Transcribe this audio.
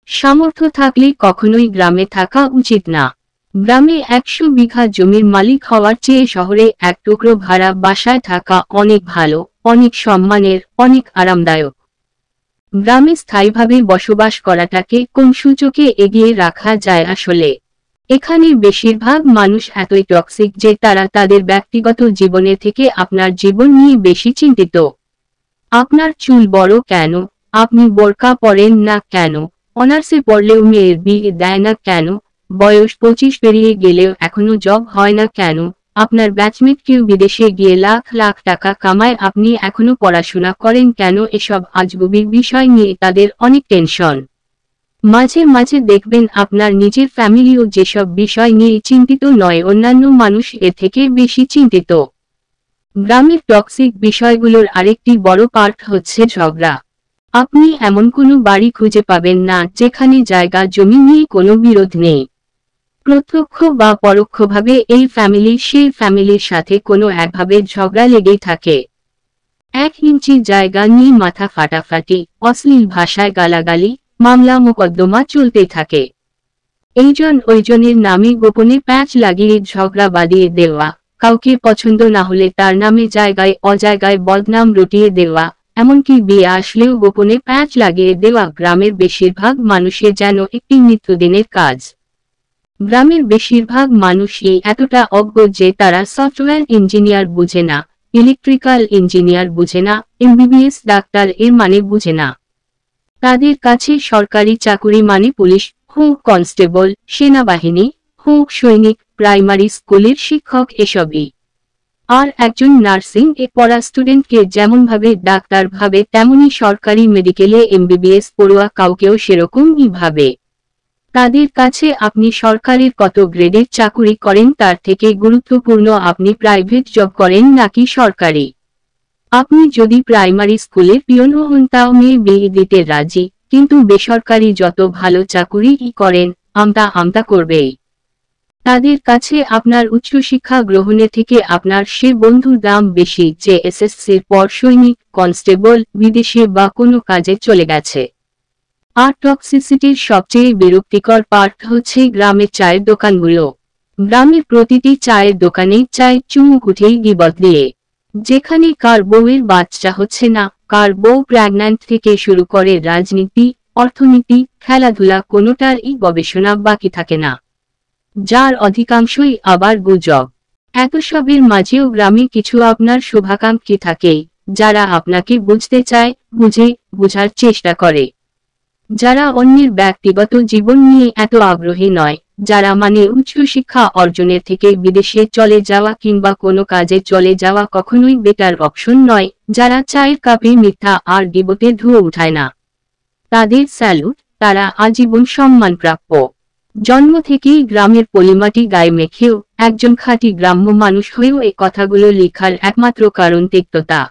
সামর্থ্য থাকলে কখনোই গ্রামে থাকা উচিত না। গ্রামে 100 বিঘা জমির মালিক হওয়ার চেয়ে শহরে এক টুকরো ভাড়া বাসায় থাকা অনেক ভালো, অনেক সম্মানের, অনেক আরামদায়ক। গ্রামে স্থায়ীভাবে বসবাস করাটাকে কোন সূচকে এগিয়ে রাখা যায় আসলে? এখানে বেশিরভাগ মানুষ এতই টক্সিক যে তারা তাদের ব্যক্তিগত জীবনের থেকে আপনার জীবন নিয়ে বেশি চিন্তিত। আপনার চুল বড় কেন? আপনি বোরকা পরেন না কেন? অনার্সে পড়লেও মেয়ের বিয়ে দেয় না কেন? বয়স 25 পেরিয়ে গেলেও এখনো জব হয় না কেন? আপনার ব্যাচমেট কেউ বিদেশে গিয়ে লাখ লাখ টাকা কামায়, আপনি এখনো পড়াশোনা করেন কেন? এসব আজগুবি বিষয় নিয়ে তাদের অনেক টেনশন। মাঝে মাঝে দেখবেন আপনার নিজের ফ্যামিলিও যেসব বিষয় নিয়ে চিন্তিত নয়, অন্যান্য মানুষ এর থেকে বেশি চিন্তিত। গ্রামের টক্সিক বিষয়গুলোর আরেকটি বড় পার্ট হচ্ছে ঝগড়া। আপনি এমন কোনো বাড়ি খুঁজে পাবেন না যেখানে জায়গা জমি নিয়ে কোনো বিরোধ নেই। প্রত্যক্ষ বা পরোক্ষভাবে এই ফ্যামিলি সেই ফ্যামিলির সাথে কোনো একভাবে ঝগড়া লেগেই থাকে। 1 ইঞ্চি জায়গা নিয়ে মাথা ফাটাফাটি, অশ্লীল ভাষায় গালাগালি, মামলা মোকদ্দমা চলতেই থাকে। এইজন ওইজনের নামে গোপনে প্যাঁচ লাগিয়ে ঝগড়া বাঁধিয়ে দেওয়া, কাউকে পছন্দ না হলে তার নামে জায়গায় অজায়গায় বদনাম রটিয়ে দেওয়া, এমনকি বিয়ে আসলেও গোপনে প্যাঁচ লাগিয়ে দেওয়া গ্রামের বেশিরভাগ মানুষের যেন একটি নিত্যদিনের কাজ। গ্রামের বেশিরভাগ মানুষই এতটা অজ্ঞ যে তারা সফটওয়্যার ইঞ্জিনিয়ার বুঝে না, ইলেকট্রিক্যাল ইঞ্জিনিয়ার বুঝে না, এমবিবিএস ডাক্তার এর মানে বুঝে না। তাদের কাছে সরকারি চাকুরি মানে পুলিশ হোক, কনস্টেবল, সেনাবাহিনী হোক, সৈনিক, প্রাইমারি স্কুলের শিক্ষক এসবই। আর একজন নার্সিং এ পড়া স্টুডেন্টকে যেমনভাবে ডাক্তার ভাবে, তেমনি সরকারি মেডিকেলে এমবিবিএস পড়ুয়া কাউকেও সেরকমই ভাবে। তাদের কাছে আপনি সরকারের কত গ্রেডের চাকুরি করেন তার থেকে গুরুত্বপূর্ণ আপনি প্রাইভেট জব করেন নাকি সরকারি। আপনি যদি প্রাইমারি স্কুলের পিয়নও হন তাও মেয়ে বিয়ে দিতে রাজি, কিন্তু বেসরকারি যত ভালো চাকুরিই করেন আমতা আমতা করবেই। তাদের কাছে আপনার উচ্চশিক্ষা গ্রহণের থেকে আপনার সে বন্ধুর দাম বেশি যে এসএসসির পর সৈনিক, কনস্টেবল, বিদেশে বা কোনো কাজে চলে গেছে। আর টক্সিসিটির সবচেয়ে বিরক্তিকর পার্ট হচ্ছে গ্রামের চায়ের দোকানগুলো। গ্রামের প্রতিটি চায়ের দোকানেই চায়ের চুমুক উঠেই গিবত দিয়ে। যেখানে কার বউয়ের বাচ্চা হচ্ছে না, কার বউ প্রেগন্যান্ট থেকে শুরু করে রাজনীতি, অর্থনীতি, খেলাধুলা কোনোটারই গবেষণা বাকি থাকে না, যার অধিকাংশই আবার গুজব। এত সবের মাঝেও গ্রামে কিছু আপনার শুভাকাঙ্ক্ষী থাকে, যারা আপনাকে বুঝতে চায়, বুঝার চেষ্টা করে, যারা অন্যের ব্যক্তিগত জীবন নিয়ে এত আগ্রহী নয়, যারা মানে উচ্চশিক্ষা অর্জনের থেকে বিদেশে চলে যাওয়া কিংবা কোনো কাজে চলে যাওয়া কখনোই বেটার অপশন নয়, যারা চায়ের কাপে মিথ্যা আর গিবতে ধুয়ো উঠায় না। তাদের স্যালুট, তারা আজীবন সম্মানপ্রাপ্য। জন্ম থেকেই গ্রামের পলিমাটি গায়ে মেখেও একজন খাঁটি গ্রাম্য মানুষ হয়েও এই কথাগুলো লেখার একমাত্র কারণ তিক্ততা।